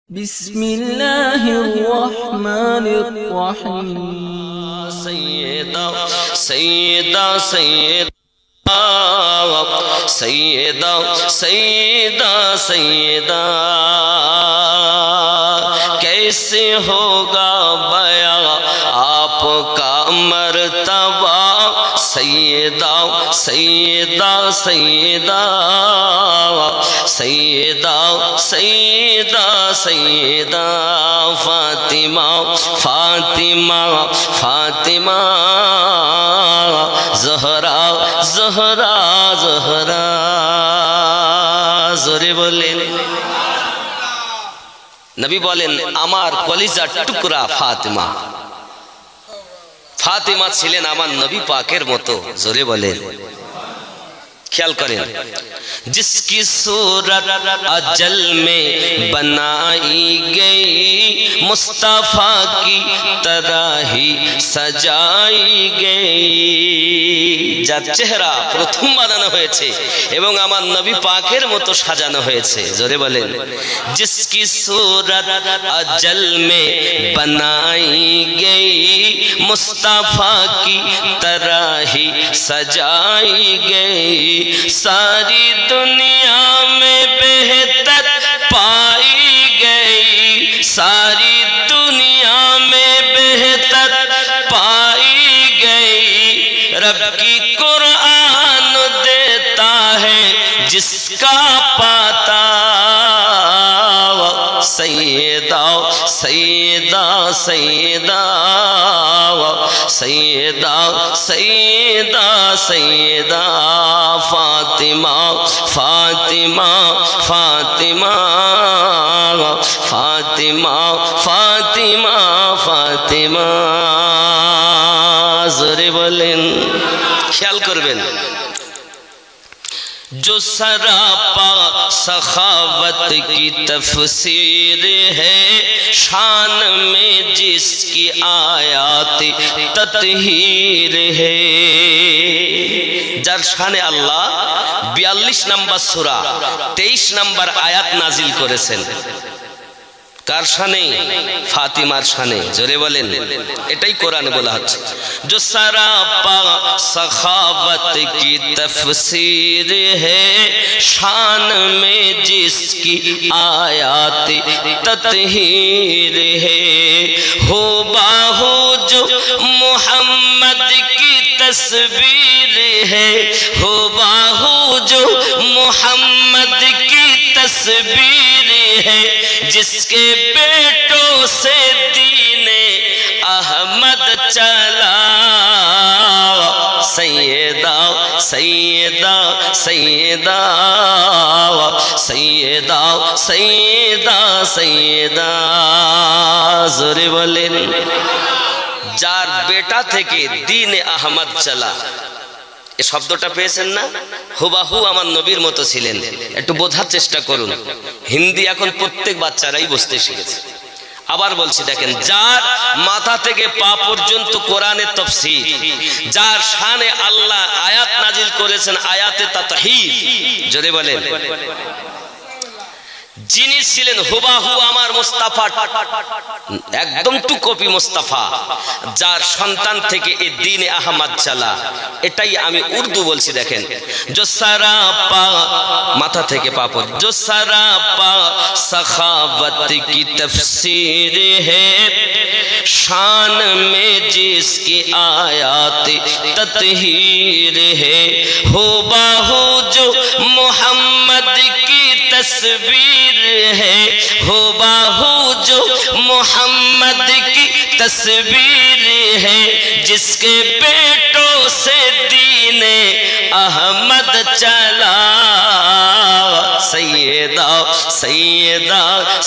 बिस्मिल्लाहिर्रहमानिर्रहीम। सैयदा सैयदा सैयदा सैयदा सैयदा सैयदा कैसे होगा बया आपका मर्तबा सैयदा सैयदा सैयदा सैयदा सैयदा सैयदा फातिमा फातिमा फातिमा ज़हरा ज़हरा ज़हरा जोरे बोलें नबी बोलें आमार कलिजार टुकरा फातिमा फातिमा छिलेन आमार नबी पाकेर मतो जोरे बोलें ख्याल करें जिसकी सूरत अजल में बनाई गई मुस्तफा की तरह ही सजाई गई जार चेहरा प्रथम बनानो হয়েছে এবং আমার নবী পাকের মতো সাজানো হয়েছে জোরে বলেন जिसकी सूरत अजल में बनाई गई मुस्तफा की तरह ही सजाई गई सारी दुनिया में बेहतर पाई गई सारी दुनिया में बेहतर पाई गई रब की कुरान देता है जिसका पाता सैयदा सैयदा सैयदा सैयदा सैयदा सैयदा फातिमा फातिमा फातिमा फातिमा फातिमा फातिमा जोरे बोलें ख्याल करबेन जो सरापा सखावत की तफसीर है शान में जिसकी आयात ततहीर है जार शाने अल्लाह 42 नम्बर सूरा 23 नम्बर आयात नाजिल करेছেন कार शाने फातिमार शाने जोरे बोलें एटाई कुराने बोला हच्छे जो सरापा सखावत की तफसीर है शान में जिसकी आयात ततहीर है हो बाहु जो मोहम्मद की तस्वीर है हो बाहु जो मोहम्मद की तस्वीर है जिसके बेटों से दीने अहमद चला सैयदा सैयदा सैयदा सैयदा सैयदा सैयदा जोरे बोलें जार बेटा थेके दीने अहमद चला এই শব্দটা পেয়েছেন না হুবাহু আমার নবীর মতো ছিলেন একটু বোঝার চেষ্টা করুন হিন্দি এখন প্রত্যেক বাচ্চারাই বুঝতে শিখেছে আবার বলছি দেখেন যার মাথা থেকে পা পর্যন্ত কোরআনের তাফসীর যার শানে আল্লাহ আয়াত নাজিল করেছেন আয়াতে তাতহীর জোরে বলেন যিনি ছিলেন হুবাহু আমার মুস্তাফা একদম টু কপি মুস্তাফা যার সন্তান থেকে এই দ্বীনে আহমদ চলা এটাই আমি উর্দু বলছি দেখেন जो सरापा माथा থেকে পা পর্যন্ত जो सरापा सखावत की तफसीर है शान में जिसकी आयात ततहीर है हुबहू जो मोहम्मद की तस्वीर है हुबहू जो मोहम्मद की तस्वीर है जिसके बेटों से दीने अहमद चला सैयदा सैयदा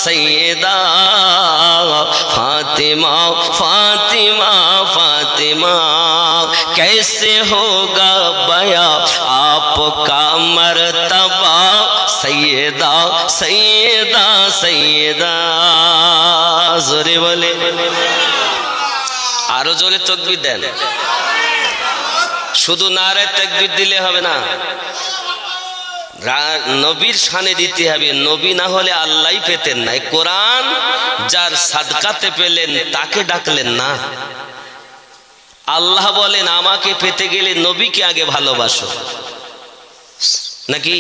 सैयदा फातिमा फातिमा फातिमा कैसे होगा बया आपका मर्तबा सैयदा सैयदा सैयदा जोरे बोले आरो जोरे तकबीर देन शुधु नारे तकबीर दिले होबे ना নবীর শানে দিতে হবে। নবী না হলে আল্লাহ পেতেন না। কোরআন যার সাদকাতে পেলেন তাকে ডাকলেন না। আল্লাহ বলেন আমাকে পেতে গেলে নবীকে আগে ভালোবাসো, নাকি?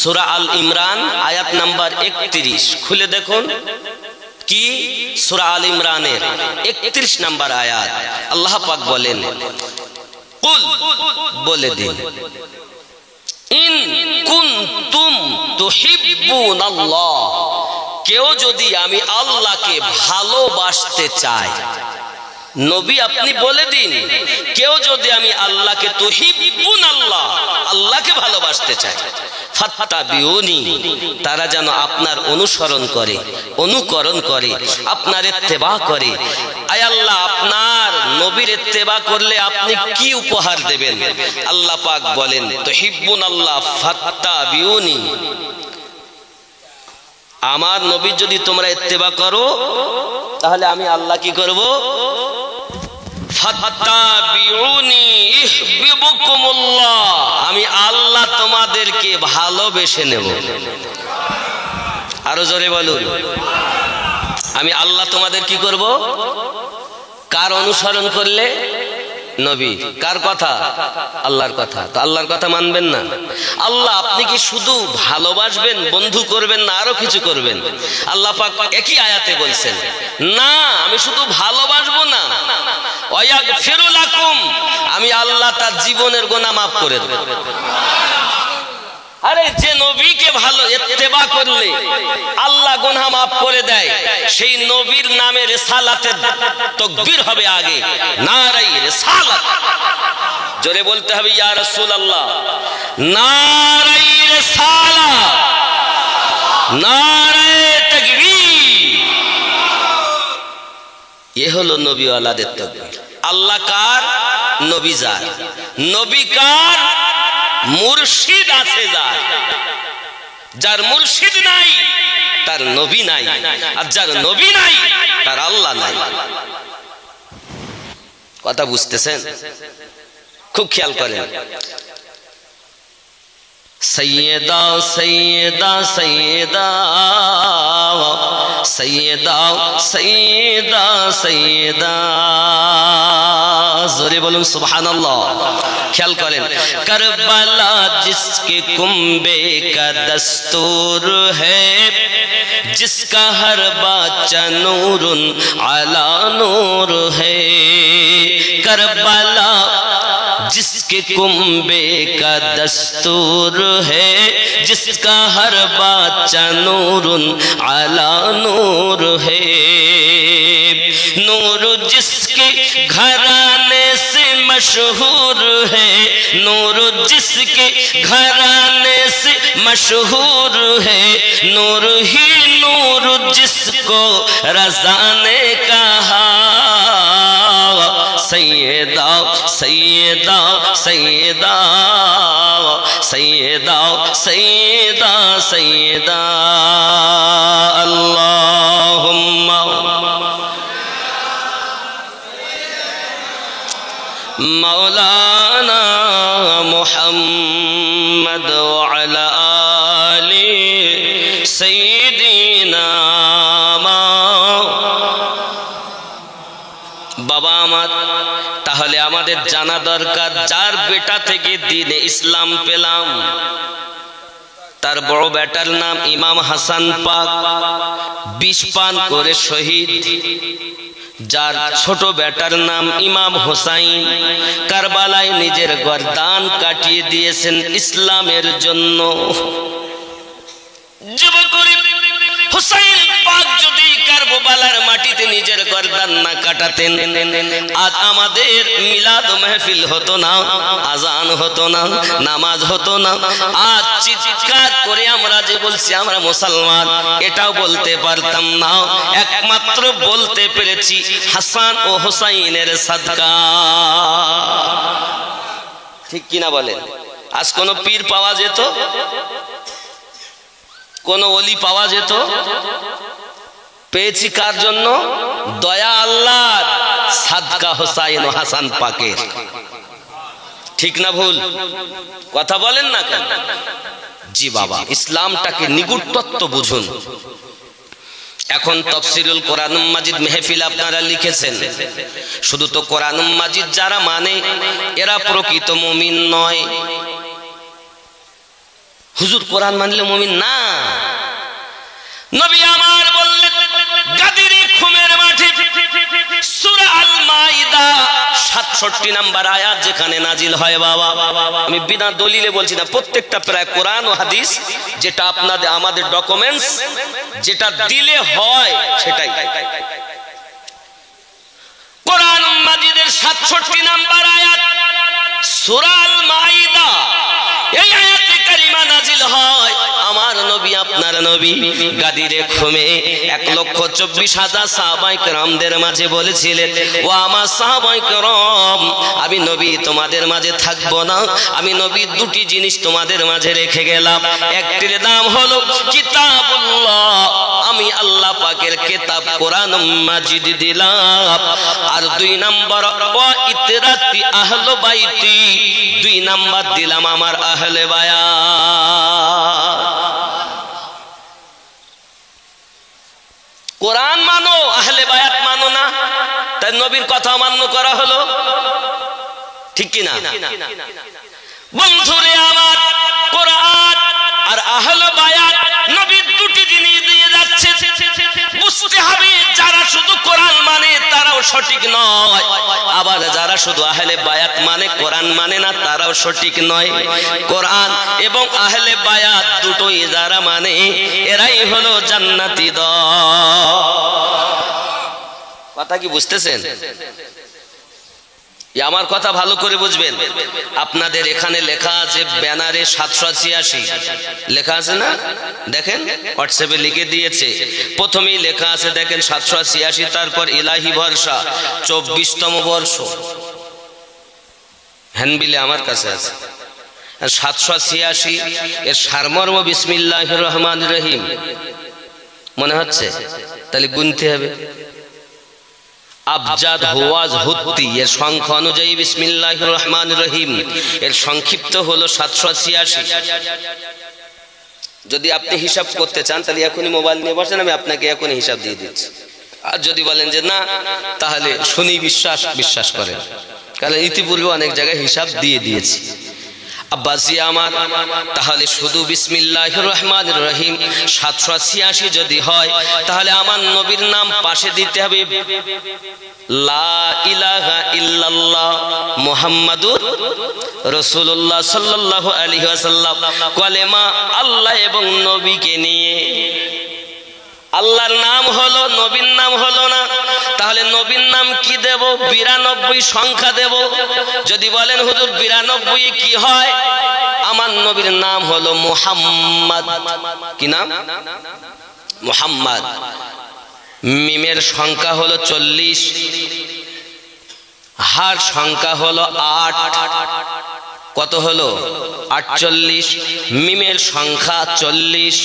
সূরা আল ইমরান আয়াত নাম্বার 31 খুলে দেখুন। কি? সূরা আল ইমরানের 31 নাম্বার আয়াত। আল্লাহ পাক বলেন, কুল, বলে দিন, ইন কুনতুম তুহিব্বুনাল্লাহ, কেউ যদি আমি আল্লাহকে ভালোবাসতে চায়। নবী আপনি বলে দিন, কেউ যদি আমি আল্লাহকে তুহিব্বুনাল্লাহ, আল্লাহকে ভালোবাসতে চায়, ফাত্তাবিউনি, তারা যেন আপনার অনুসরণ করে, অনুকরণ করে, আপনার ইত্তেবা করে। আয় আল্লাহ, আপনার নবীর ইত্তেবা করলে আপনি কি উপহার দেবেন? আল্লাহ পাক বলেন, তুহিব্বুনাল্লাহ ফাত্তাবিউনি, আমার নবী যদি তোমরা ইত্তেবা করো তাহলে আমি আল্লাহ কি করব? ফাত্তাবিউনি ইহবিবুকুমুল্লাহ, আমি আল্লাহ তোমাদেরকে ভালোবেসে নেব। আরো জোরে বলুন, আমি আল্লাহ তোমাদের কি করব? কার অনুসরণ করলে? নবী। কার কথা? আল্লাহর কথা। তো আল্লাহর কথা মানবেন না? আল্লাহ আপনি কি শুধু ভালোবাসবেন, বন্ধু করবেন না আরো কিছু করবেন? আল্লাহ পাক একই আয়াতে বলছেন, না আমি শুধু ভালোবাসবো না, ওয়াগফিরু লাকুম, আমি আল্লাহ তার জীবনের গুনাহ মাফ করে দেব। আরে যে নবীকে ভালো ইত্তেবা করলে আল্লাহ গুনাহ মাফ করে দেয়, সেই নবীর নামে রিসালাতের তাকবীর হবে আগে, নারাই রিসালাত। জোরে বলতে হবে ইয়া রাসূলুল্লাহ, নারাই রিসালাত, নারায়ে তাকবীর। এ হলো নবীওয়ালাদের তাকবীর। আল্লাহ কার? নবী যার। নবী কার? মুর্শিদ আছে যার। যার মুর্শিদ নাই তার নবী নাই, আর যার নবী নাই তার আল্লাহ নাই। কথা বুঝতেছেন? খুব খেয়াল করেন। সৈয়দা সৈয়দা সৈয়দা সৈয়দা সৈয়দা সৈয়দা, জোরে বলুন সুবহানাল্লাহ। খেয়াল করেন, करबला जिसके कुंबे का दस्तूर है, जिसका हर बाचा नूरुन अला नूर है। करबला जिसके कुंबे का दस्तूर है, जिसका हर बाचा नूरुन अला नूर है। नूर जिसके घराने से मशहूर है, नूर जिसके घराने से मशहूर है, नूर ही नूर जिसको रज़ा ने कहा। सैयदा सैयदा सैयदा सैयदा सैयदा सैयदा, अल्लाहुम्मा मौलाना मुहम्मद व अला आलि सय्यिदिना। বাবা আমার, তাহলে আমাদের জানা দরকার, যার বেটা থেকে দ্বীনে ইসলাম পেলাম, তার বড় বেটার নাম ইমাম হাসান পাক, বিষ পান করে শহীদ। যার ছোট বেটার নাম ইমাম হোসাইন, কারবালায় নিজের গর্দান কাটিয়ে দিয়েছেন ইসলামের জন্য। হুসাইন পাক যদি কারবালার মাটিতে নিজের গর্দান না কাটাতেন, আজ আমাদের মিলাদ মাহফিল হতো না, আজান হতো না, নামাজ হতো না। আজ চিৎকার করে আমরা যে বলছি আমরা মুসলমান, এটাও বলতে পারতাম না। একমাত্র বলতে পেরেছি হাসান ও হুসাইনের সাদকা। ঠিক কিনা বলেন? আজ কোন পীর পাওয়া যেত, কোন ওলি পাওয়া যেত? পেয়েছি কার জন্য? দয়া আল্লাহর, সাদকা হোসাইন ও হাসান পাকের। ঠিক না ভুল? কথা বলেন না কেন? জি বাবা, ইসলামটাকে নিগুড় তত্ত্ব বুঝুন। এখন তাফসীরুল কোরআন মাজিদ মেহফিল আপনারা লিখেছেন, শুধু তো কোরআন মাজিদ যারা মানে এরা প্রকৃত মুমিন নয়। হুজুর কোরআন মানলে মুমিন না। নবী আমার বললেন গাদির খুমের মাঠে সূরা আল মাইদা ৬৭ নম্বর আয়াত যেখানে নাজিল হয় বাবা, আমি বিনা দলিলে বলছি না, প্রত্যেকটা প্রায় কোরআন ও হাদিস যেটা আপনাদের আমাদের ডকুমেন্টস যেটা দিলে হয় সেটাই। কোরআন মাজিদের ৬৭ নম্বর আয়াত সূরা আল মাইদা, এই আয়াতে কারিমা নাজিল হয়। আমার নবী আপনার নবী গাদিরে খুমে ১,২৪,০০০ সাহাবায়ে কেরামদের মাঝে বলেছিলেন, ও আমার সাহাবায়ে কেরাম, আমি নবী তোমাদের মাঝে থাকবো না, আমি নবী দুটি জিনিস তোমাদের মাঝে রেখে গেলাম। একটির নাম হলো কিতাবুল্লাহ, আমি আল্লাহ পাকের কিতাব কোরআন মাজিদ দিলাম। আর ২ নাম্বার ওয়া ইতরাতি আহলে বাইতি, ২ নাম্বার দিলাম আমার আহলে বায়াত। কোরআন মানো, আহলে বায়াত মানো না, তাই নবীর কথা মান্য করা হলো, ঠিক কি না? বন্ধুরে আমার, কোরআন আর আহলে বায়াত নবীর দুটি জিনিস দিয়ে যাচ্ছে। বুঝতে হবে যারা শুধু কোরআন মানে তারাও সঠিক নয়, আবার যারা শুধু আহলে বায়াত মানে কোরআন মানে না তারাও সঠিক নয়। কোরআন এবং আহলে বায়াত দুটোই যারা মানে এরাই হলো জান্নাতি দল। কথা কি বুঝতেছেন? আমার কথা ভালো করে বুঝবেন। আপনাদের এখানে লেখা আছে ব্যানারে ৭৮৬ লেখা আছে না, দেখেন হোয়াটসঅ্যাপে লিখে দিয়েছে। প্রথমেই লেখা আছে দেখেন ৭৮৬, তারপর ইলাহি ভরসা ২৪তম বর্ষ। হ্যান্ডবিলে আমার কাছে আছে ৭৮৬, এর সারমর্ম বিসমিল্লাহির রহমানির রহিম মনে হচ্ছে, তাহলে গুনতে হবে। আবজাদ হুয়াজ হুত্তি, এর সংখ্যা অনুযায়ী বিসমিল্লাহির রহমানির রহিম এর সংক্ষিপ্ত হলো ৭৮৬। যদি আপনি হিসাব করতে চান তাহলে এখনই মোবাইল নিয়ে বসেন, আমি আপনাকে এখনই হিসাব দিয়ে দিচ্ছি। আর যদি বলেন যে না, তাহলে শুনি বিশ্বাস করেন, কারণ ইতিপূর্বে অনেক জায়গায় হিসাব দিয়ে দিয়েছি। আব্বাসি আমার, তাহলে শুধু বিসমিল্লাহির রহমানির রহিম ৭৮৬ যদি হয়, তাহলে আমার নবীর নাম পাশে দিতে হবে লা ইলাহা ইল্লাল্লাহ মুহাম্মাদুর রাসূলুল্লাহ সাল্লাল্লাহু আলাইহি ওয়াসাল্লাম। কলেমা আল্লাহ এবং নবীকে নিয়ে, আল্লাহর নাম হলো, নবীর নাম হলো না, তাহলে নবীর নাম কি দেব? ৯২ সংখ্যা দেব। যদি বলেন হুজুর ৯২ কি হয়, আমার নবীর নাম হলো মুহাম্মদ। কি নাম? মুহাম্মদ। মিমের সংখ্যা হলো ৪০, হার সংখ্যা হলো ৮, কত হলো? ৪৮। মিমের সংখ্যা ৪০,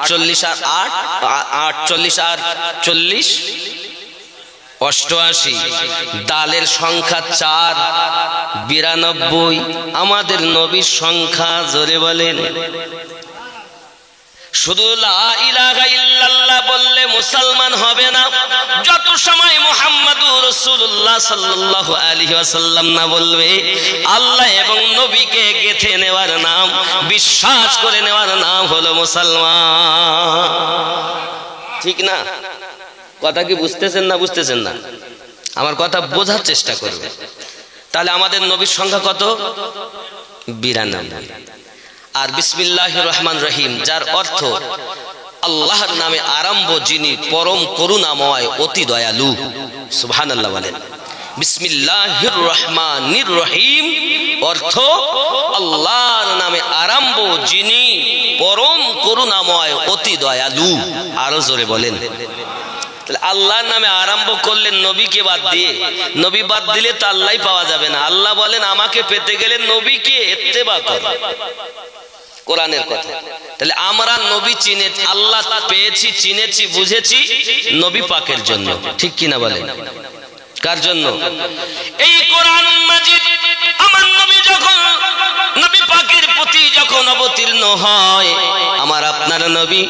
৪৮ আর ৮, ৪৮ আর ৪০ ৮৮। দালের সংখ্যা ৪, ৯২। আমাদের নবীর সংখ্যা জোরে বলেন। শুধু লা ইলাহা ইল্লাল্লাহ বললে মুসলমান হবে না, যত সময় মুহাম্মাদুর রাসূলুল্লাহ সাল্লাল্লাহু আলাইহি ওয়াসাল্লাম না বলবে, আল্লাহ এবং নবীকে গেঁথে নেওয়ার নাম, বিশ্বাস করে নেওয়ার নাম হলো মুসলমান। ঠিক না? কথা কি বুঝতেছেন না? বুঝতেছেন না? আমার কথা বোঝার চেষ্টা করবে। তাহলে আমাদের নবীর সংখ্যা কত? ৯২। আর বিসমিল্লাহির রহমানির রহিম, যার অর্থ আল্লাহর নামে আরম্ভ, যিনি পরম করুণাময় অতি দয়ালু। সুবহানাল্লাহ বলেন। বিসমিল্লাহির রহমানির রহিম অর্থ আল্লাহর নামে আরম্ভ, যিনি পরম করুণাময় অতি দয়ালু। আরো জোরে বলেন। আল্লাহর নামে আরম্ভ করলেন নবীকে বাদ দিয়ে, নবী বাদ দিলে তো আল্লাহ পাওয়া যাবে না। আল্লাহ বলেন আমাকে পেতে গেলে নবীকে ইত্তেবা করো, কোরআনের কথা। তাহলে আমরা নবী চিনে, আল্লাহ পেয়েছি, চিনেছি, বুঝেছি নবী পাকের জন্য, ঠিক কিনা বলেন? কার জন্য? এই কোরআন মাজিদ আমার নবী যখন নবী পাকের প্রতি যখন অবতীর্ণ হয়, আমার আপনার নবী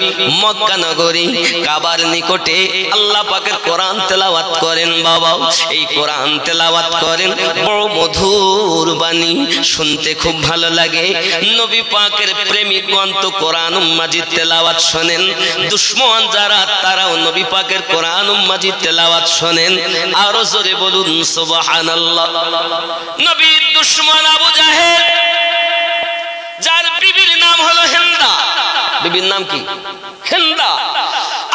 মক্কা নগরী কাবার নিকটে আল্লাহ পাকের কোরআন তেলাওয়াত করেন। বাবা, এই কোরআন তেলাওয়াত করেন, বড় মধুর বাণী, শুনতে খুব ভালো লাগে। নবী পাকের প্রেমিকগণ তো কোরআন মাজিদ তেলাওয়াত শোনেন, দুশমন যারা তারাও নবী পাকের কোরআন মাজিদ তেলাওয়াত শোনেন। আরো জোরে বলুন সুবহানাল্লাহ। নবীর দুশমন আবু জাহেল, যার বিবির নাম হলো হিন্দা, বিবির নাম কি? হিন্দা।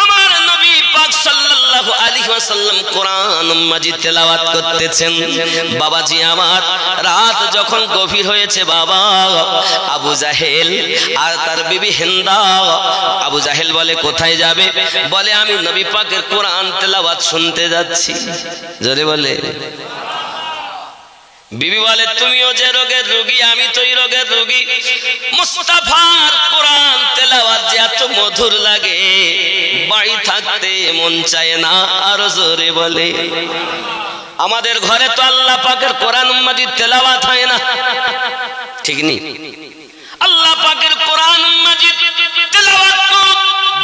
আমার নবী পাক সাল্লাল্লাহু আলাইহি ওয়াসাল্লাম কোরআন মাজিদ তেলাওয়াত করতেছেন। বাবাজি আমার, রাত যখন গভীর হয়েছে, বাবা আবু জাহেল আর তার বিবি হিন্দা, আবু জাহেল বলে কোথায় যাবে? বলে আমি নবী পাকের কোরআন তেলাওয়াত শুনতে যাচ্ছি। জোরে বলে। বিবি বলে তুমিও যে রোগের রোগী, আমি তো এই রোগের রোগী। মুস্তাফার কোরআন তেলাওয়াত যে এত মধুর লাগে, বাড়ি থাকতে মন চায় না। আরো জোরে বলে। আমাদের ঘরে তো আল্লাহ পাকের কোরআন মাজিদ তেলাওয়াত হয় না, ঠিক নি? আল্লাহ পাকের কোরআন মাজিদ তেলাওয়াত করুন,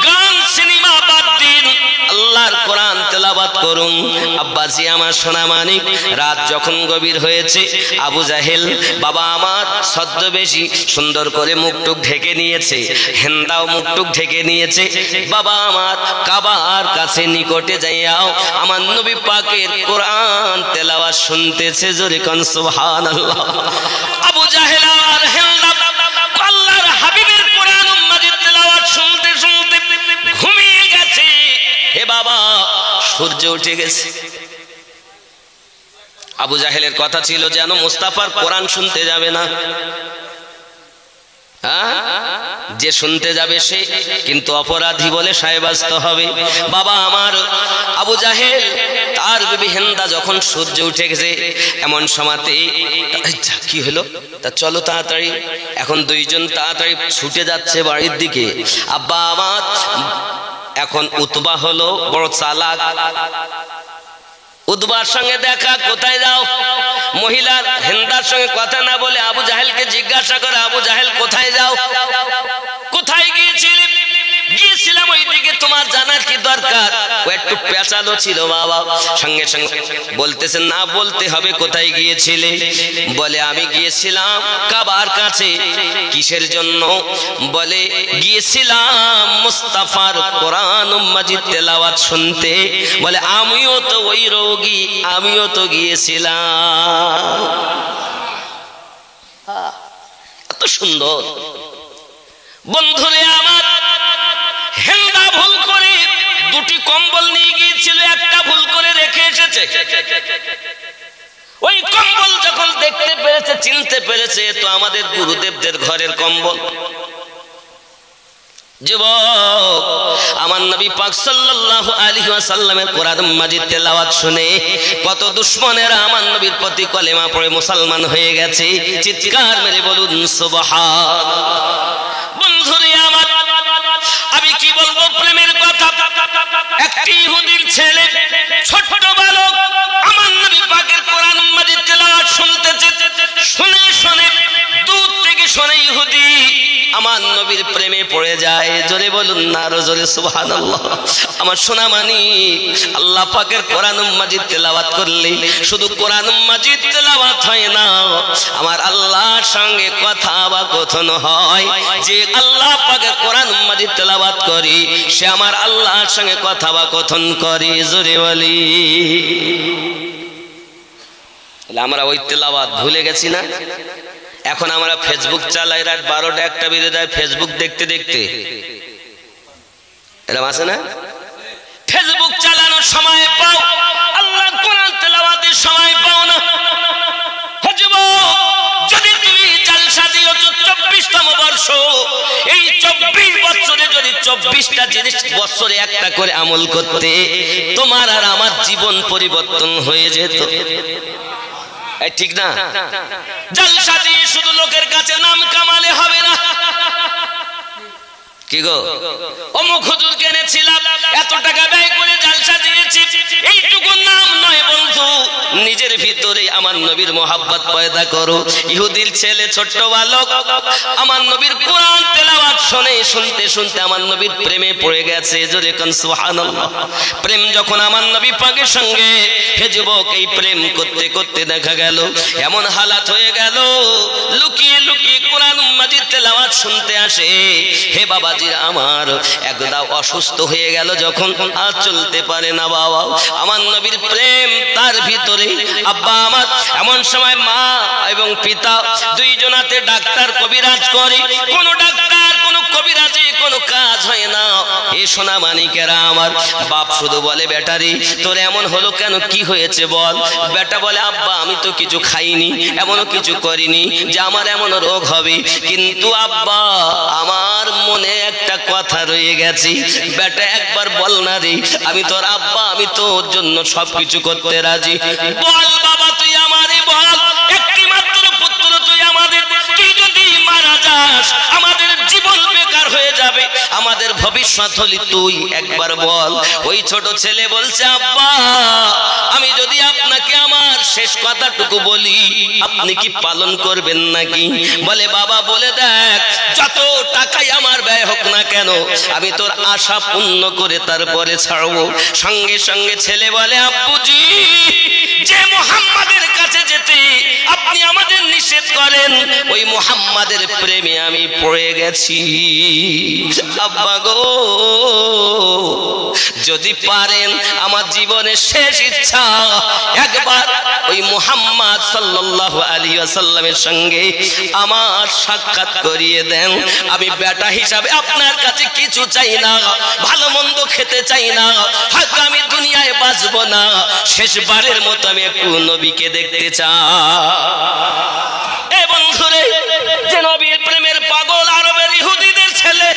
গান সিনেমা বাদ দিন, আল্লাহর কোরআন তেলাওয়াত করুন। আব্বাজি আমার সোনা মানিক, রাত যখন গভীর হয়েছে, আবু জাহেল বাবা আমার ছদ্মবেশী সুন্দর করে মুখটুক ঢেকে নিয়েছে, হেন্দাও মুখটুক ঢেকে নিয়েছে। বাবা আমার কাবার কাছে নিকটে যাইয়াও আমার নবী পাকের কোরআন তেলাওয়াত শুনতেছে। জোরে কোন সুবহানাল্লাহ। আবু জাহেল আর হেন্দা আল্লাহর হাবিবের কোরআন মাজিদ তেলাওয়াত শুনতে শুনতে ঘুমিয়ে গেছে। হে বাবা, সূর্য উঠে গেছে। আবু জাহেলের কথা ছিল যেন মুস্তাফার কোরআন শুনতে যাবে না। যে শুনতে যাবে সে কিন্তু অপরাধী বলে সাব্যস্ত হবে। বাবা আমার আবু জাহেল তার বিবি হিন্দা যখন সূর্য উঠে গেছে, এমন সময়তে কি হলো, তা চলো তাড়াতাড়ি। এখন দুইজন তাড়াতাড়ি ছুটে যাচ্ছে বাড়ির দিকে। আব্বা আমার এখন উতবা হলো বড় চালাক। উতবার সঙ্গে দেখা, কোথায় যাও? মহিলার হিন্দার সঙ্গে কথা না বলে আবু জাহেলকে জিজ্ঞাসা করে, আবু জাহেল কোথায় যাও? কোথায় গিয়েছিলে? গিয়েছিলাম ওইদিকে, তোমার জানার কি দরকার? ও একটু পেঁচালো ছিল বাবা, সঙ্গে সঙ্গে বলতেছেন না, বলতে হবে কোথায় গিয়েছিলে। বলে আমি গিয়েছিলাম কাবার কাছে। কিসের জন্য? বলে গিয়েছিলাম মুস্তাফার কোরআন মাজিদ তেলাওয়াত শুনতে। বলে আমিও তো ওই রোগী, আমিও তো গিয়েছিলাম। এত সুন্দর। বন্ধুরে আমার, হেন্দা ভুল করে দুটি কম্বল নিয়ে গিয়েছিল, একটা ভুল করে রেখে এসেছে। ওই কম্বল যখন দেখতে পেরেছে, চিনতে পেরেছে, তো আমাদের গুরুদেবদের ঘরের কম্বল। যুবক, আমার নবী পাক সাল্লাল্লাহু আলাইহি ওয়াসাল্লামের কোরআন মাজিদ তেলাওয়াত শুনে কত দুশমনেরা আমার নবীর প্রতি কলেমা পড়ে মুসলমান হয়ে গেছে। চিৎকার মেরে বলুন সুবহানাল্লাহ। বন্ধুরে আমার, আমি কি বলবো প্রেমের কথা। একটি ইহুদির ছেলে, ছোট বালক, আমার নবী পাকের কোরআন মাজিদ তেলাওয়াত শুনতেছে। শুনে শুনে দূর থেকে শুনে ইহুদি আমার নবীর প্রেমে পড়ে যায়। জোরে বলুন না, আরো জোরে সুবহানাল্লাহ। আমার সোনা মানিক, আল্লাহ পাকের কোরআন মাজিদ তেলাওয়াত করলে শুধু কোরআন মাজিদ তেলাওয়াত হয় না, আমার আল্লাহর সঙ্গে কথা বা কথন হয়। যে আল্লাহ পাকের কোরআন মাজিদ তেলাওয়াত করি, সে আমার আল্লাহর সঙ্গে কথা বা কথন করে। জোরে বলি। আমরা ওই তেলাওয়াত ভুলে গেছি না? এখন আমরা ফেসবুক চালাই, রাত 12টা 1টা বেজে যায় ফেসবুক দেখতে দেখতে। এরকম আছে না? ফেসবুক চালানোর সময় পাও, আল্লাহর কোরআন তেলাওয়াতের সময় পাও না। যদি তুমি জালসা দিও 24তম বর্ষ, এই 24 বছরে যদি 24টা জিনিস বছরে একটা করে আমল করতে, তোমার আর আমার জীবন পরিবর্তন হয়ে যেত। ঠিক না? জলসা দিয়ে শুধু লোকের কাছে নাম কামালে হবে না। কি গো, অমুক হুজুর কেনেছিলাম, এত টাকা ব্যয় করে জলসা দিয়েছি, এইটুকু নাম নয় বন্ধু। ভিতরে আমার নবীর মোহাব্বত পয়দা করো। ইহুদির ছেলে ছোট্ট বালক আমার নবীর কোরআন তেলাওয়াত শুনে শুনতে শুনতে আমার নবীর প্রেমে পড়ে গেছে। জোরে কোন সুবহানাল্লাহ। প্রেম যখন আমার নবী পাকের সঙ্গে, হে যুবক, এই প্রেম করতে করতে দেখা গেল এমন হালাত হয়ে গেল, লুকিয়ে লুকিয়ে কোরআন মাজিদ তেলাওয়াত শুনতে আসে। হে বাবাজিরা আমার, একদা অসুস্থ হয়ে গেল যখন, আর চলতে পারে না বাবা, আমার নবীর প্রেম তার ভিতরে। আব্বা আমার, এমন সময় মা এবং পিতা দুইজনাতে ডাক্তার কবিরাজ করে, কোন ডাক্তার কোন কবিরাজে কোনো কাজ হয় না। এ সোনা মানিকেরা আমার, বাপ শুধু বলে বেটারি তোর এমন হলো কেন, কি হয়েছে বল। বেটা বলে আব্বা আমি তো কিছু খাইনি, এমনও কিছু করিনি যে আমার এমন রোগ হবে, কিন্তু আব্বা আমার মনে একটা কথা রয়ে গেছে, বেটা একবার বল না রে, আমি তোর আব্বা, আমি তোর জন্য সবকিছু করতে রাজি। বল বাবা তুই আমারে বল, একটি মাত্র পুত্র তুই আমাদের, তুই যদি মারা যাস আমাদের জীবন বেকার হয়ে যাবে, আমাদের ভবিষ্যৎ হলি তুই, একবার বল। ওই ছোট ছেলে বলছে আব্বা আমি যদি আপনাকে আমার শেষ কথাটুকু বলি আপনি কি পালন করবেন নাকি? বলে বাবা বলে দেখ, যত টাকাই আমার ব্যয় হোক না কেন আমি তোর আশা পূর্ণ করে তারপরে ছাড়বো। সঙ্গে সঙ্গে ছেলে বলে আব্বুজি, যে মুহাম্মাদের কাছে যেতে আপনি আমাদের নিষেধ করেন, ওই মুহাম্মাদের প্রেমে আমি পড়ে গেছি। আব্বা গো, যদি পারেন আমার জীবনের শেষ ইচ্ছা একবার ওই মুহাম্মদ সাল্লাল্লাহু আলাইহি ওয়াসাল্লামের সঙ্গে আমার সাক্ষাৎ করিয়ে দেন। আমি বেটা হিসাবে আপনার কাছে কিছু চাই না, ভালো মন্দ খেতে চাই না, হয়তো আমি দুনিয়ায় বাঁচব না, শেষবারের মতো আমি একটু নবীকে দেখতে চাই। এ বন্ধুরে, যে নবীর প্রেমের পাগল আরবের ইহুদিদের ছেলে,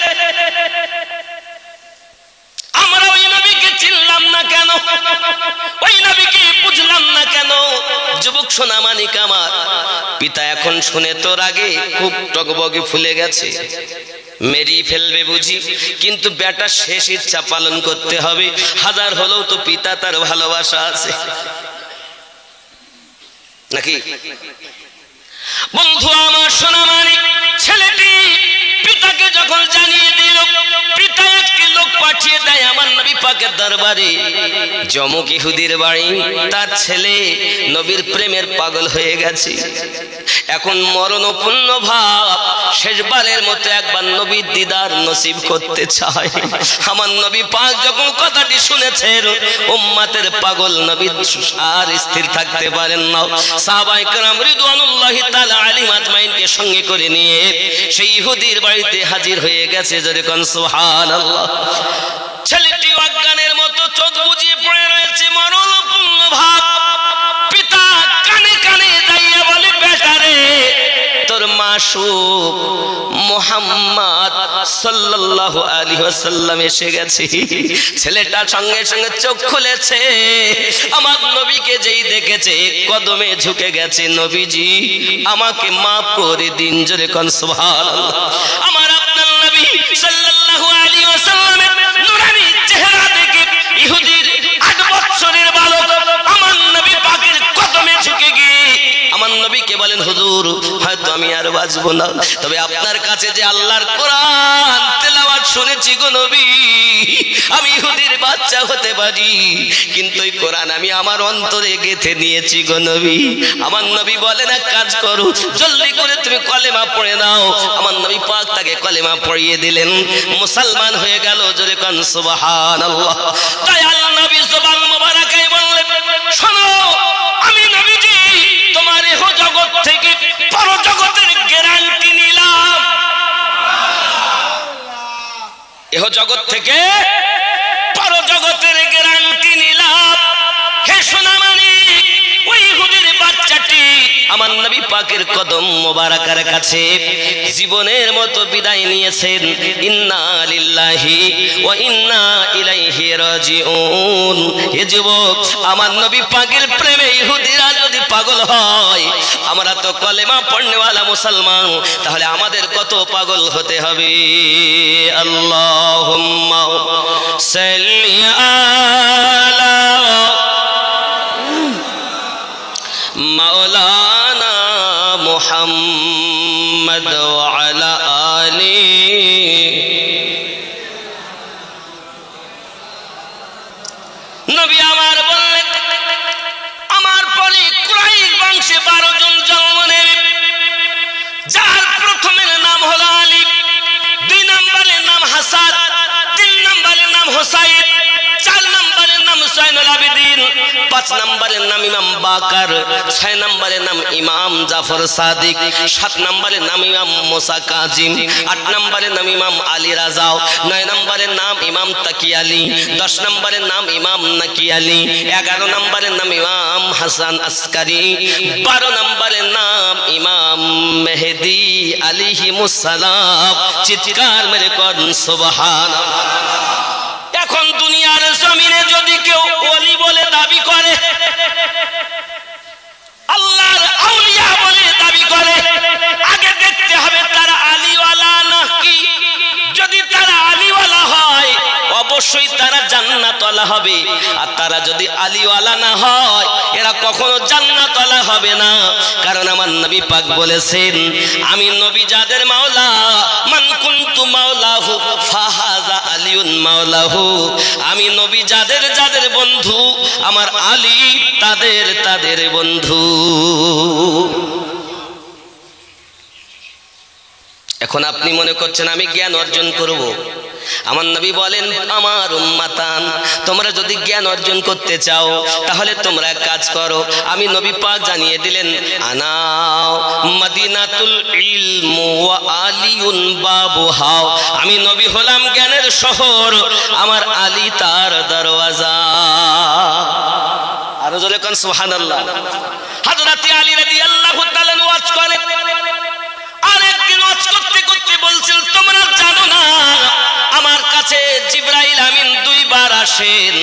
আমরা ওই নবীকে চিনলাম না কেন, ওই নবীকে বুঝলাম না কেন? যুবক সোনা মানিক আমার, পিতা এখন শুনে তোর আগে খুব টগবগে ফুলে গেছে, মেরি ফেলবে বুঝি, কিন্তু বেটা শেষ ইচ্ছা পালন করতে হবে, হাজার হলেও তো পিতা তার ভালোবাসা আছে নাকি? বন্ধু আমার সোনা মানিক, ছেলেটি পিতাকে যখন জানিয়ে দিল, পিতা একটি লোক পাঠিয়ে দেয় আমার নবী পাকের দরবারে। জমক ইহুদির বাড়ি, তার ছেলে নবীর প্রেমের পাগল হয়ে গেছে, এখন মরণপূর্ণ ভাব, শেষবারের মতো একবার নবীর দিদার নসিব করতে চায়। আমার নবী পাক যখন কথাটি শুনেছেন, উম্মতের পাগল নবী আর স্থির থাকতে পারেন না। সাহাবায়ে কেরাম রিদওয়ানুল্লাহি তাআলা আলাইহিম আজমাইনকে সঙ্গে করে নিয়ে সেই ইহুদির বাড়িতে হাজির হয়ে গেছে। জোরে কোন সুবহানাল্লাহ। ছেলেটি অজ্ঞানের মতো চোখ বুজিয়ে পড়ে রয়েছে, মরণপূর্ণ ভাব। পিতা কানে কানে দাঁড়িয়ে বলে, বেটারে তোর মাসুক মুহাম্মদ সাল্লাল্লাহু আলাইহি ওয়াসাল্লাম এসে গেছে। ছেলেটা সঙ্গে সঙ্গে চোখ খুলেছে, আমার নবীকে যেই দেখেছে কদমে ঝুঁকে গেছে, নবীজি আমাকে মাফ করে দিন। জোরে কোন সুবহানাল্লাহ। আমার আপনার নবী সাল্লাল্লাহু আলাইহি ওয়াসাল্লামের নূরানি চেহারা দেখে ইহুদির 8 বছরের বালক আমার নবী পাকের কদমে ঝুঁকে গিয়ে আমার নবীকে বলেন, হুজুর হয়তো আমি আর বাঁচবো না, তবে আপনার কাছে যে আল্লাহর কোরআন তেলাওয়াত শুনেছি গো নবী, আমি ইহুদির বাচ্চা হতে পারি, কিন্তু এই কোরআন আমি আমার অন্তরে গেঁথে নিয়েছি গো নবী। আমার নবী বলেন, এক কাজ করো, জলদি করে তুমি কলেমা পড়ে নাও। আমার নবী পাক তাকে কলেমা পড়িয়ে দিলেন, মুসলমান হয়ে গেল। জোরে কোন সুবহানাল্লাহ। দয়াল নবী জবান মোবারকায় বললেন, শোনো আমি নবীজি তোমার এহ জগৎ থেকে পরজগতের গ্যারান্টি নিলাম। এহ জগৎ থেকে পরজগতের গ্যারান্টি নিলাম। হে সোনা মানিক, ওই ইহুদির বাচ্চাটি আমার নবী পাকের কদম মোবারকের কাছে জীবনের মতো বিদায় নিয়েছেন। ইন্না লিল্লাহি ওয়া ইন্না ইলাইহি রাজিউন। হে যুবক, আমার নবী পাকের প্রেমে ইহুদিরা যদি পাগল হয়, আমরা তো কলেমা পড়নেওয়ালা মুসলমান, তাহলে আমাদের কত পাগল হতে হবে। আল্লাহুম্মা সাল্লি আলা বংশে 12 জন জন্ম নেবে, যার প্রথমের নাম হলো আলী, 2 নম্বরের নাম হাসান, 3 নম্বরের নাম হোসাইন, 4 নম্বরের নাম জয়নুল আবেদিন, 5 নম্বরের নাম ইমাম বাকার, 6 নম্বরের নাম ইমাম জাফর সাদিক, 7 নম্বরের নাম ইমাম মুসা কাজিম, 8 নম্বরের নাম ইমাম আলী রাজা, 9 নম্বরের নাম ইমাম তাকি আলী, 10 নম্বরের নাম ইমাম নাকি আলী, 11 নম্বরের নাম ইমাম হাসান আসকারি, 12 নম্বরের নাম ইমাম মেহেদি আলাইহিমুস সালাম। চিৎকার মেরে কোন সুবহানাল্লাহ। এখন দুনিয়ার জমিনে যদি কেউ ওলি বলে দাবি করে, আল্লাহর আউলিয়া বলে দাবি করে, আগে দেখতে হবে তারা আলীওয়ালা নাকি। যদি তারা আলীওয়ালা হয় অবশ্যই তারা জান্নাতওয়ালা হবে, আর তারা যদি আলীওয়ালা না হয় এরা কখনো জান্নাতওয়ালা হবে না। কারণ আমার নবী পাক বলেছেন, আমি নবী যাদের মাওলা, মান কুনতু মাওলাহু ফাহাযা আলিউন মাওলাহু, আমি নবী যাদের যাদের বন্ধু, আমার আলী তাদের তাদের বন্ধু। এখন আপনি মনে করছেন আমি জ্ঞান অর্জন করব। আমার নবী বলেন, আমার উম্মাতান, তোমরা যদি জ্ঞান অর্জন করতে চাও তাহলে তোমরা কাজ করো। আমি নবী পাক জানিয়ে দিলেন, আনা মদিনাতুল ইলম ওয়া আলিউন বাবুহা, আমি নবী হলাম জ্ঞানের শহর, আমার আলী তার দরওয়াজা। আরো জোরে কোন সুবহানাল্লাহ। হযরত আলী রাদিয়াল্লাহু তাআলা ওয়াজ করেন, আরেকদিন ওয়াজ করতে করতে বলছেন, তোমরা জানো না আমার কাছে জিবরাইল আমিন 2 বার আসেন,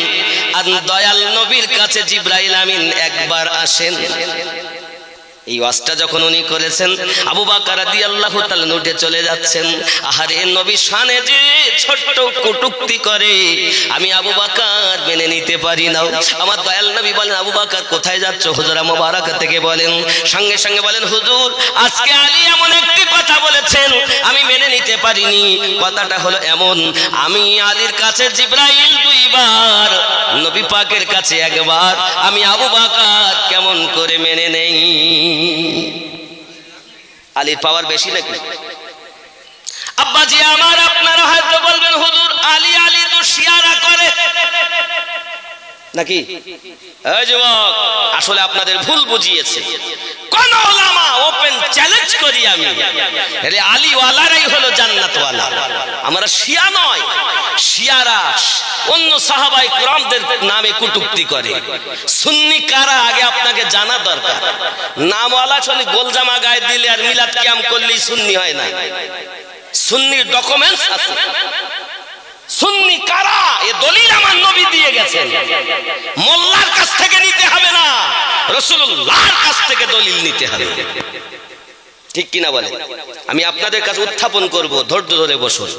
আর দয়াল নবীর কাছে জিবরাইল আমিন 1 বার আসেন। এই ওয়াজটা যখন উনি করেছেন, আবু বকর রাদিয়াল্লাহু তাআলা উঠে চলে যাচ্ছেন। আহারে নবী শানে যে ছোট্ট কটূক্তি করে, আমি আবু বকর মেনে নিতে পারি না। আমার দয়াল নবী বলেন, আবু বকর কোথায় যাচ্ছ? হুজরা মুবারাকা থেকে বলেন, সঙ্গে সঙ্গে বলেন, হুজুর আজকে আলী এমন একটি কথা বলেছেন আমি মেনে নিতে পারিনি। কথাটা হলো এমন, আমি আলীর কাছে জিবরাইল 2 বার, নবী পাকের কাছে 1 বার, আমি আবু বকর কেমন করে মেনে নেই? আলীর পাওয়ার বেশি নাকি? আব্বাজি আমার, আপনারা হয়তো বলবেন, হুজুর আলী আলী তো শিয়ারা করে নাকি? এই যুবক, আসলে আপনাদের ভুল বুঝিয়েছে। কোন উলামা ওপেন চ্যালেঞ্জ করি আমি, আরে আলী ওয়ালারাই হলো জান্নাতওয়ালা, আমরা শিয়া নয়। শিয়ারা অন্য সাহাবায়ে কিরামদের নামে কটূক্তি করে। সুন্নি কারা আগে আপনাকে জানা দরকার। নামওয়ালা চলে গোলজামা গায়ে দিলে আর মিলাদ কিয়াম করলেই সুন্নি হয় না। সুন্নির ডকুমেন্টস আছে। সুন্নি কারা এ দলিল আমার নবী দিয়ে গেছেন। মোল্লার কাছ থেকে নিতে হবে না, রাসূলুল্লাহর কাছ থেকে দলিল নিতে হবে। ঠিক কিনা বলেন? আমি আপনাদের কাছে উত্থাপন করব, ধৈর্য ধরে বসুন।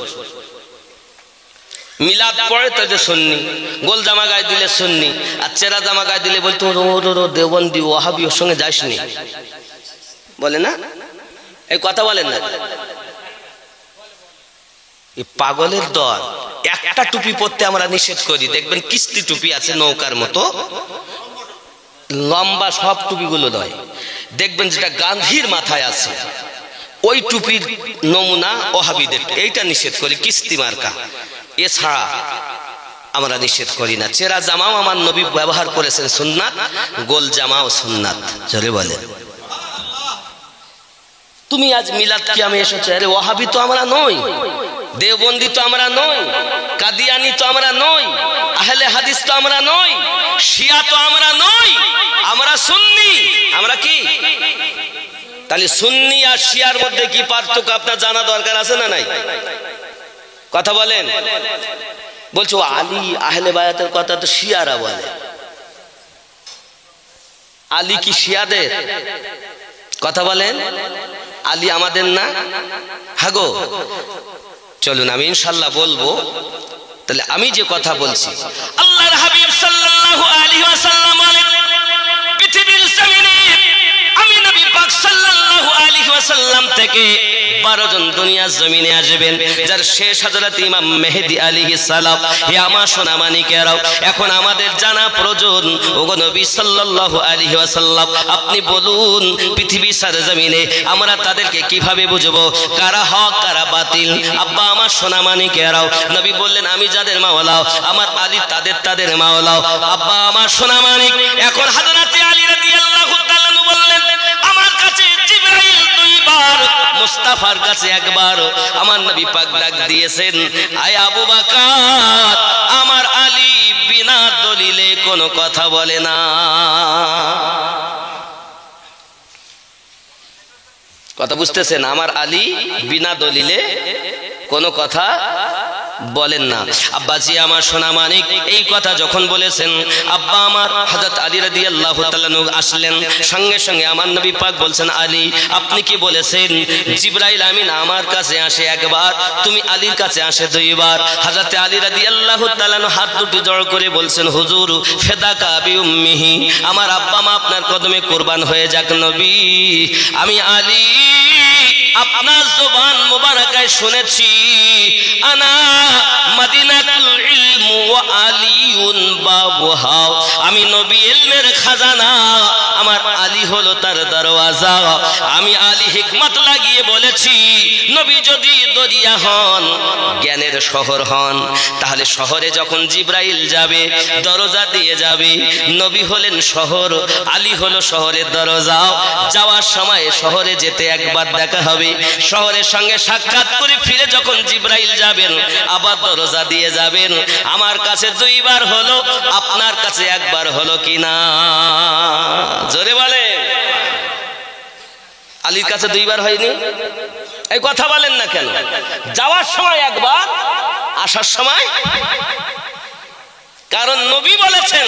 মিলাদ পড়ে তাদের সুন্নি, গোল জামা গায়ে দিলে সুন্নি, আর চেরা জামা গায়ে দিলে বলতো দেওবন্দি ওয়াহাবি ওর সঙ্গে যাসনি, বলে না? এই কথা বলেন না? এই পাগলের দল। একটা টুপি পরতে আমরা নিষেধ করি, দেখবেন কিস্তি টুপি আছে নৌকার মতো লম্বা, সব টুপিগুলো নয়। দেখবেন যেটা গান্ধীর মাথায় আছে ওই টুপির নমুনা ওয়াহাবিদের, এইটা নিষেধ করি, কিস্তি মার্কা। এছাড়া আমরা নিষেধ করি না। চেরা জামাও আমার নবী ব্যবহার করেছেন সুন্নাত, গোল জামাও সুন্নাত। জোরে বলে। তুমি আজ মিলাদ কিয়ামে এসেছো, আরে ওয়াহাবি তো আমরা নই, দেওবন্দি তো আমরা নই, কাদিয়ানি তো আমরা নই, আহলে হাদিস তো আমরা নই, শিয়া তো আমরা নই, আমরা সুন্নি। আমরা কি? তাহলে সুন্নি আর শিয়ার মধ্যে কি পার্থক্য আপনার জানা দরকার আছে না নাই? কথা বলেন। বলছো আলী আহলে বায়াতের কথা তো শিয়ারা বলে, আলী কি শিয়াদের? কথা বলেন। আলী আমাদের না? হাগো চলুন, আমি ইনশাআল্লাহ বলবো। তাহলে আমি যে কথা বলছি, আল্লাহর হাবিব সাল্লাল্লাহু আলাইহি ওয়াসাল্লাম বলেন, পৃথিবীর জমিনে আমি নবী পাক সাল্লাল্লাহু আলাইহি ওয়াসাল্লাম থেকে 12 জন দুনিয়ার জমিনে আসবেন, যার শেষ হযরত ইমাম মেহেদী আলাইহিস সালাম। হে আমার সোনা মানিকেরাও, এখন আমাদের জানা প্রয়োজন, ওগো নবী সাল্লাল্লাহু আলাইহি ওয়াসাল্লাম, আপনি বলুন পৃথিবীর সরজমিনে আমরা তাদেরকে কিভাবে বুঝবো কারা হক কারা বাতিল? আব্বা আমার সোনা মানিকেরাও, নবী বললেন আমি যাদের মাওলা আমার আলী তাদের মাওলা। আব্বা আমার সোনা মানিক, এখন হযরত আলী রাদিয়াল্লাহু তাআলা বললেন আমার কাছে জিবরাইল 2 বার, মুস্তাফার কাছে 1 বার। আমার নবী পাক ডাক দিয়েছেন, আয় আবু বকর, আমার আলী বিনা দলিলে কোনো কথা বলে না। কথা বুঝতেছেন? আমার আলী বিনা দলিলে কোনো কথা বলেন না। আব্বাজি আমার সোনা মানিক এই কথা যখন বলেছেন, আব্বা আমার হযরত আলী রাদিয়াল্লাহু তাআলা আসলেন, সঙ্গে সঙ্গে আমার নবী পাক বলছেন, আলী আপনি কি বলেছেন? জিবরাইল আমিন আমার কাছে আসে 1 বার, তুমি আলীর কাছে আসে 2 বার। হযরত আলী রাদিয়াল্লাহু তাআলা হাত দুটি জড় করে বলছেন, হুজুর ফিদাকা বি উম্মিহি, আমার আব্বা মা আপনার কদমে কুরবান হয়ে যাক নবী। আমি আলী আপনার জবান মুবারাকায় শুনেছি, আনা মদিনাতুল ইলম ওয়া আলিউন বাবুহা, আমি নবী ইলমের খাজানা, আমার আলী হলো তার দরওয়াজা। আমি আলী হিকমত লাগিয়ে বলেছি, নবী যদি দরিয়া হন, জ্ঞানের শহর হন, তাহলে শহরে যখন জিবরাইল যাবে দরজা দিয়ে যাবে। নবী হলেন শহর, আলী হলো শহরের দরজা। যাওয়ার সময় শহরে যেতে 1 বার দেখা হবে, শহরের সঙ্গে সাক্ষাৎ করে ফিরে যখন জিবরাইল যাবেন আবার দরজা দিয়ে যাবেন। আমার কাছে 2 বার হলো, আপনার কাছে 1 বার হলো কিনা? জোরে বলে। আলীর কাছে 2 বার হয়নি? এই কথা বলেন না কেন? যাওয়ার সময় 1 বার, আসার সময়, কারণ নবী বলেছেন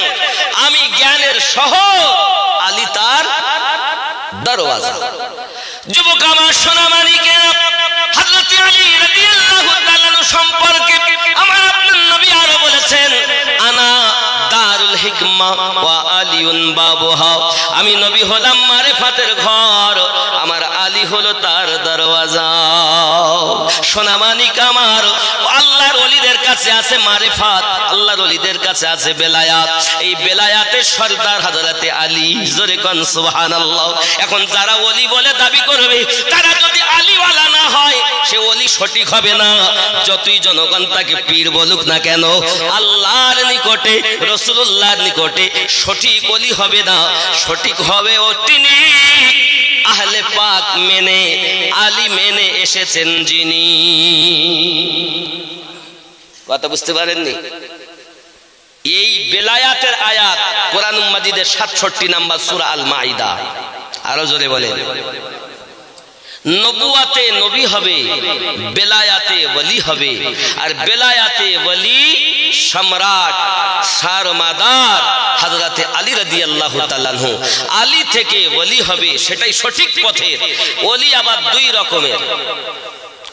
আমি জ্ঞানের শহর, আলী তার দরওয়াজা। যুবক আমার সোনা মানিকেরা, হযরত আলী রাদিয়াল্লাহু তাআলা সম্পর্কে আমার আপনার নবী আরো বলেছেন, আনা দারুল হিকমা ওয়া আলিউন বাবুহা, আমি নবী হলাম মারিফাতের ঘর, আমার আলী হলো তার দরওয়াজা। সোনা মানিক আমার, আল্লাহর ওলিদের কাছে আছে মারিফাত, আল্লাহর ওলিদের কাছে আছে বেলায়াত। এই বেলায়াতের সরদার হযরত আলী, জোরে কোন সুবহানাল্লাহ। এখন যারা ওলি বলে দাবি করবে, তারা যদি আলীওয়ালা না হয় সে ওলি সঠিক হবে না, যতই জনগণ তাকে পীর বলুক না কেন। আল্লাহর নিকটে রাসূলুল্লাহর নিকটে সঠিক ওলি হবে না, সঠিক হবে ও তিনি আহলে পাক মেনে আলী মেনে এসেছেন যিনি। কথা বুঝতে পারেননি? এই বেলায়াতের আয়াত কোরআন মাজিদের 67 নম্বর সূরা আল মাইদা। আরো জোরে বলেন। নবুয়াতে নবী হবে, বেলায়াতে ওলি হবে। আর বেলায়াতে ওলি সম্রাট সারমাদার হযরত আলী রাদিয়াল্লাহু তাআলা আনহু, আলী থেকে ওলি হবে, সেটাই সঠিক পথের। ওলি আবার 2 রকমের।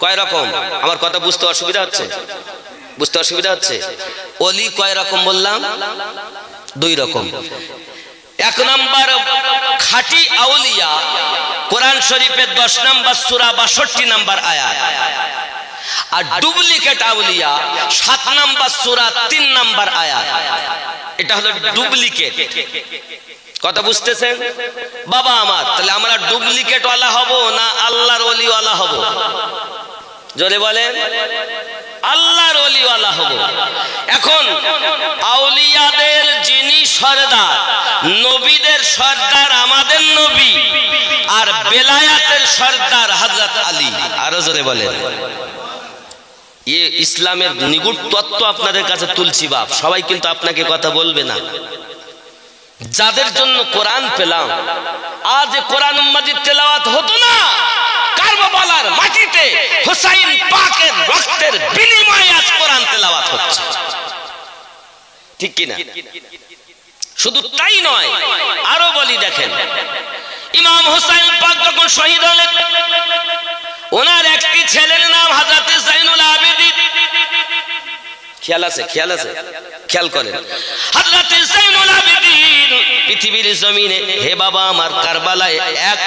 কয় রকম? আমার কথা বুঝতে অসুবিধা হচ্ছে? বুঝতে অসুবিধা হচ্ছে? ওলি কয় রকম বললাম? 2 রকম। 1 নম্বর খাঁটি আউলিয়া, কোরআন শরীফের 10 নম্বর সূরা 62 নম্বর আয়াত। আর ডুপ্লিকেট আউলিয়া 7 নম্বর সূরা 3 নম্বর আয়াত। এটা হলো ডুপ্লিকেট। কথা বুঝতেছেন বাবা আমার? তাহলে আমরা ডুপ্লিকেট ওয়ালা হব না আল্লাহর ওলি ওয়ালা হব? জোরে বলেন। আল্লাহর ওলি ওয়ালা হব। এখন আউলিয়াদের যিনি সরদার, নবীদের সরদার আমাদের নবী, আর বেলায়াতের সরদার হযরত আলী। আরো জোরে বলেন। ইসলামের নিগুড় তত্ত্ব আপনাদের কাছে তুলছি বাপ, সবাই কিন্তু আপনাকে কথা বলবে না। যাদের জন্য কোরআন পেলাম, আজ কোরআন মাজিদ তেলাওয়াত হতো না, কারবালার মাটিতে হুসাইন পাকের রক্তের বিনিময়ে আজ কোরআন তেলাওয়াত হচ্ছে। ঠিক কি না? শুধু তাই নয়, আরো বলি দেখেন, ইমাম হুসাইন পাক যখন শহীদ হলেন, ওনার একটি ছেলের নাম হযরত জাইনুল আবেদিন। খেয়াল আছে? খেয়াল আছে? খেয়াল করেন। হযরত জাইনুল আবেদিন পৃথিবীর জমিনে। হে বাবা আমার,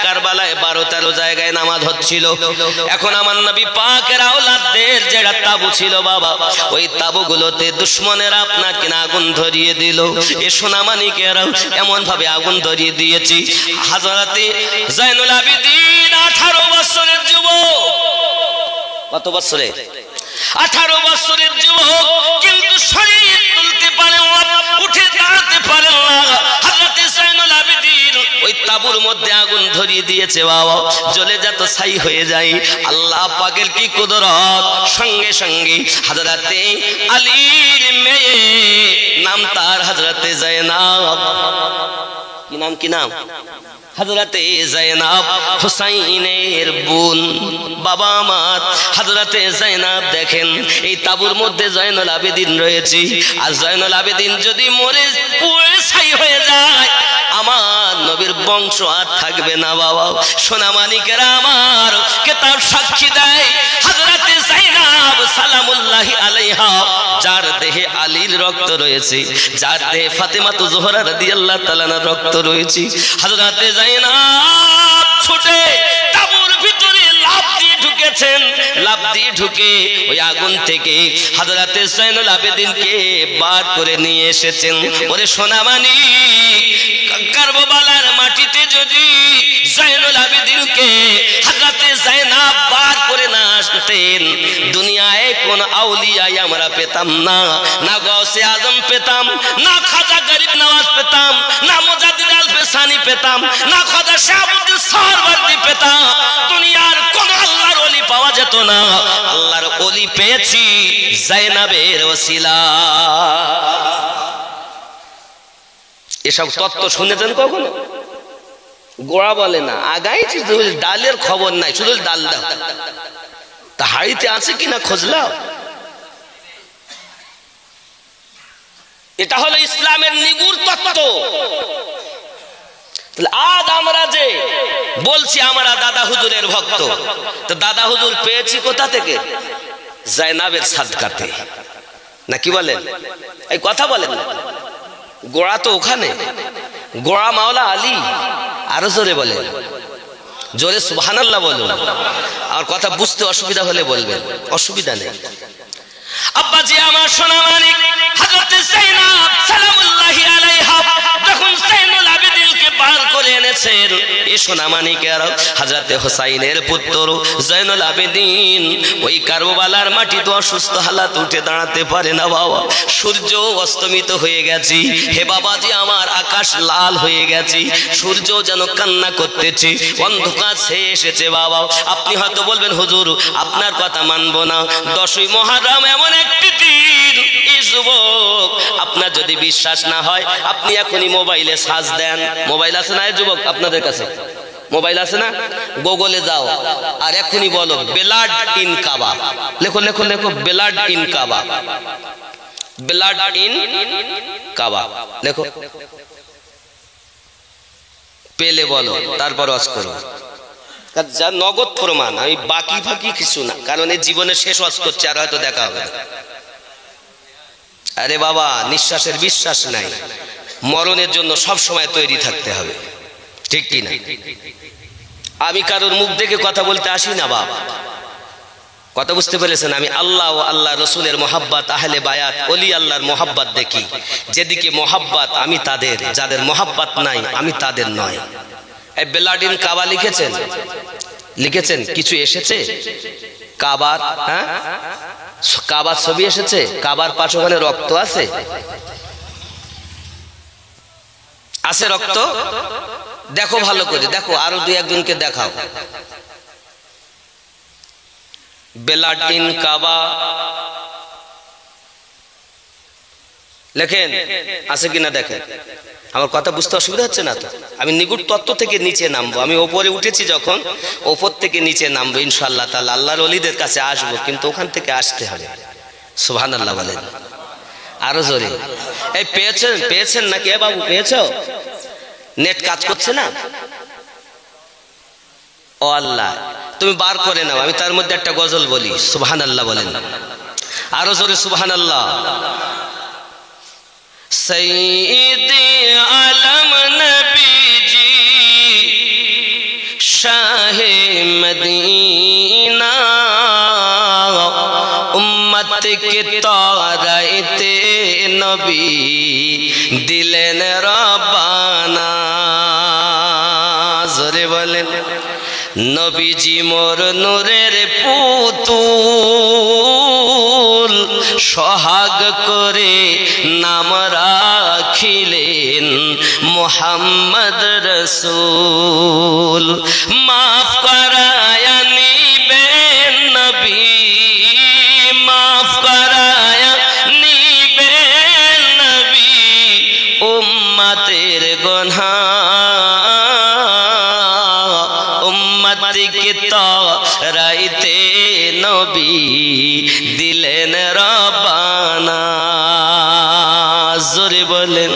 কারবালায় 12-13 জায়গায় নামাজ হচ্ছিল। এখন আমার নবী পাকের আওলাদদের যেটা তাবু ছিল বাবা, ওই তাবুগুলোতে দুশমনেরা আপনাকে আগুন ধরিয়ে দিল। এ সোনামানিকেরা এমন ভাবে আগুন ধরিয়ে দিয়েছি, হযরতে জাইনুল আবেদিন 18 বছরের যুবক। কত বছরে? 18 বছরের যুবক, কিন্তু শরীর তুলতে পারে না, উঠে দাঁড়াতে পারে না। হযরতে জাইনুল আবেদিন ওই তাবুর মধ্যে আগুন ধরিয়ে দিয়েছে বাবা, জ্বলে যত ছাই হয়ে যায়। আল্লাহ পাকের কি কুদরত! সঙ্গে সঙ্গে হযরতে আলীর মেয়ে, নাম তার হযরতে জায়নাব। কি নাম? হযরতে জায়নাব, হুসাইনের বোন। বাবা আমার, হযরতে জায়নাব দেখেন এই তাবুর মধ্যে জয়নুল আবেদিন রয়েছে। আর জয়নুল আবেদিন যদি মরে পুড়ে ছাই হয়ে যায়, আমার নবীর বংশ আর থাকবে না বাবা। সোনামানিকেরা আমার কিতাব সাক্ষী দেয়, হযরতে জায়নাব সালামুল্লাহি আলাইহা, যার দেহে আলীর রক্ত রয়েছে, যার দেহে ফাতেমা জোহরা রাদিয়াল্লাহু তাআলার রক্ত রয়েছে, হযরতে জায়নাব ছুটে তাবুর ভিতরে লাফ দিয়ে ঢুকেছেন। লাফ দিয়ে ঢুকে ওই আগুন থেকে হযরতে জাইনুল আবেদিনকে বার করে নিয়ে এসেছেন। ওরে সোনামানি, কারবালার মাটিতে যদি জাইনুল আবেদিনকে হযরতে জায়নাব বার করে না আসতেন, দুনিয়ায় কোন আউলিয়াই আমরা পেতাম না। না গৌসে আজম পেতাম, না খাজা গরিব নওয়াজ পেতাম, না মুজাদ্দিদ আল ফেসানি পেতাম, না খাজা শাহাবুদ্দিন সাহারওয়ার্দী পেতাম। দুনিয়ার কোন আল্লাহর ওলি পাওয়া যেত না। আল্লাহর ওলি পেয়েছি জায়নাবের ওসিলা। এসব তত্ত্ব শুনেছেন কখনো? গোড়া বলে না, আগাইছি, ডালের খবর নাই, শুধু ডাল দাও। তা হাড়িতে আছে কিনা খোঁজলাও? এটা হলো ইসলামের নিগুড় তত্ত্ব। আজ আমরা যে বলছি আমরা দাদা হুজুরের ভক্ত, তো দাদা হুজুর পেয়েছি কোথা থেকে? জায়নাবের সাদকাতে। না কি বলেন? এই কথা বলেন না, গোড়া তো ওখানে, গোড়া মাওলা আলী। আরো জোরে বলেন, জোরে সুবহানাল্লাহ বলুন। আর কথা বুঝতে অসুবিধা হলে বলবেন, অসুবিধা নেই। আব্বাজি আমার সোনামানিক, হযরতে জায়নাব সালামুল্লাহি আলাইহা যখন জাইনুল আবেদিনকে বার করে এনেছেন, এই সোনামানিকের হযরতে হুসাইনের পুত্র জাইনুল আবেদিন ওই কারবালার মাটিতে অসুস্থ হালাত, উঠে দাঁড়াতে পারে না বাবা। সূর্য অস্তমিত হয়ে গেছে। হে বাবাজি আমার, আকাশ লাল হয়ে গেছে, সূর্য যেন কান্না করতেছে, অন্ধকার ছেয়ে এসেছে বাবা। আপনি হয়তো বলবেন হুজুর আপনার কথা মানবো না, 10ই মুহররম এমন একটি দিন, এই যুবক আপনার যদি বিশ্বাস না হয় আপনি এখনই মোবাইলে সার্চ দেন। মোবাইল আছে না যুবক আপনাদের কাছে? মোবাইল আছে না? গুগলে যাও আর এখনই বলো ব্লাড ইন কাবা। লেখো লেখো লেখো, blood in Kaaba, blood in কাবা লেখো, পেলে বলো, তারপর ওয়াজ করো। যা নগদ প্রমাণ, আমি বাকি ফাঁকি কিছু না, কারণ এই জীবনে শেষ ওয়াজ করছে, আর হয়তো দেখা হবে। আরে বাবা, নিঃশ্বাসের বিশ্বাস নাই, মরণের জন্য সব সময় তৈরি থাকতে হবে, ঠিক কি না? আমি কারোর মুখ দেখে কথা বলতে আসি না বাবা, কথা বুঝতে পেরেছেন? আমি আল্লাহ ও আল্লাহ রসুলের মোহাব্বত, আহলে বায়াত, ওলি আল্লাহর মোহাব্বত দেখি। যেদিকে মোহাব্বত আমি তাদের, যাদের মোহাব্বত নাই আমি তাদের নয়। এই ব্লাড ইন কাবা লিখেছেন, লিখেছেন কিছু এসেছে কাবার? হ্যাঁ, কাবার ছবি এসেছে, কাবার পাশে ওখানে রক্ত আছে, আছে রক্ত? দেখো ভালো করে দেখো, আরো 2-1জনকে দেখাও। ব্লাড ইন কাবা লেখেন, আছে কিনা দেখেন। আমার কথা বুঝতে অসুবিধা হচ্ছে না তো? আমি নিগুড় তত্ত্ব থেকে নিচে নামবো, আমি ওপরে উঠেছি যখন, ওপর থেকে নিচে নামবো ইনশাআল্লাহ তাআলা, আল্লাহর ওলিদের কাছে আসবো, কিন্তু ওখান থেকে আসতে হবে। সুবহানাল্লাহ বলেন আরো জোরে। এই পেয়েছেন, পেয়েছেন নাকি? এ বাবু পেয়েছো? নেট কাজ করছে না? ও আল্লাহ, তুমি বার করে নাও, আমি তার মধ্যে একটা গজল বলি। সুবহানাল্লাহ বলেন আরো জোরে, সুবহানাল্লাহ। সৈয়দে আলম উম্মতকে তরাইতে নবী দিলেন রব্বানা। জোরে বলেন, নবীজি মোর নূরের পুতুল, সোহাগ করে নাম রাখিলেন মুহাম্মদ রসূল। মাফ করায়া নিবেন নবী, মাফ করায়া নিবেন নবী উম্মতের গুনাহ। উম্মতকে তরাইতে নবী দিলেন রব্বানা। জোরে বলেন,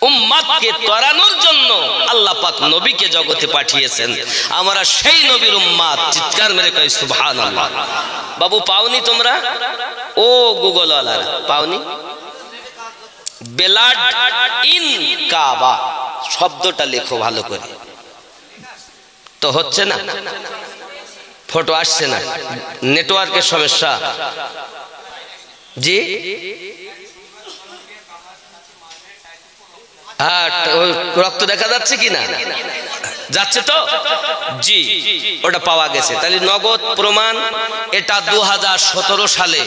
উম্মতকে তরানোর জন্য আল্লাহ পাক নবীকে জগতে পাঠিয়েছেন। আমরা সেই নবীর উম্মত। চিৎকার মেরে কই সুবহানাল্লাহ। বাবু পাওনি তোমরা? ও গুগল ওয়ালারা পাওনি? ব্লাড ইন কাবা শব্দটা লেখো ভালো করে। তো হচ্ছে না, ফটো আসছে না, নেটওয়ার্কের সমস্যা। জি হ্যাঁ, রক্ত দেখা যাচ্ছে কি না? যাচ্ছে তো? জি, ওটা পাওয়া গেছে। তাহলে নগদ প্রমাণ। এটা 2017 সালে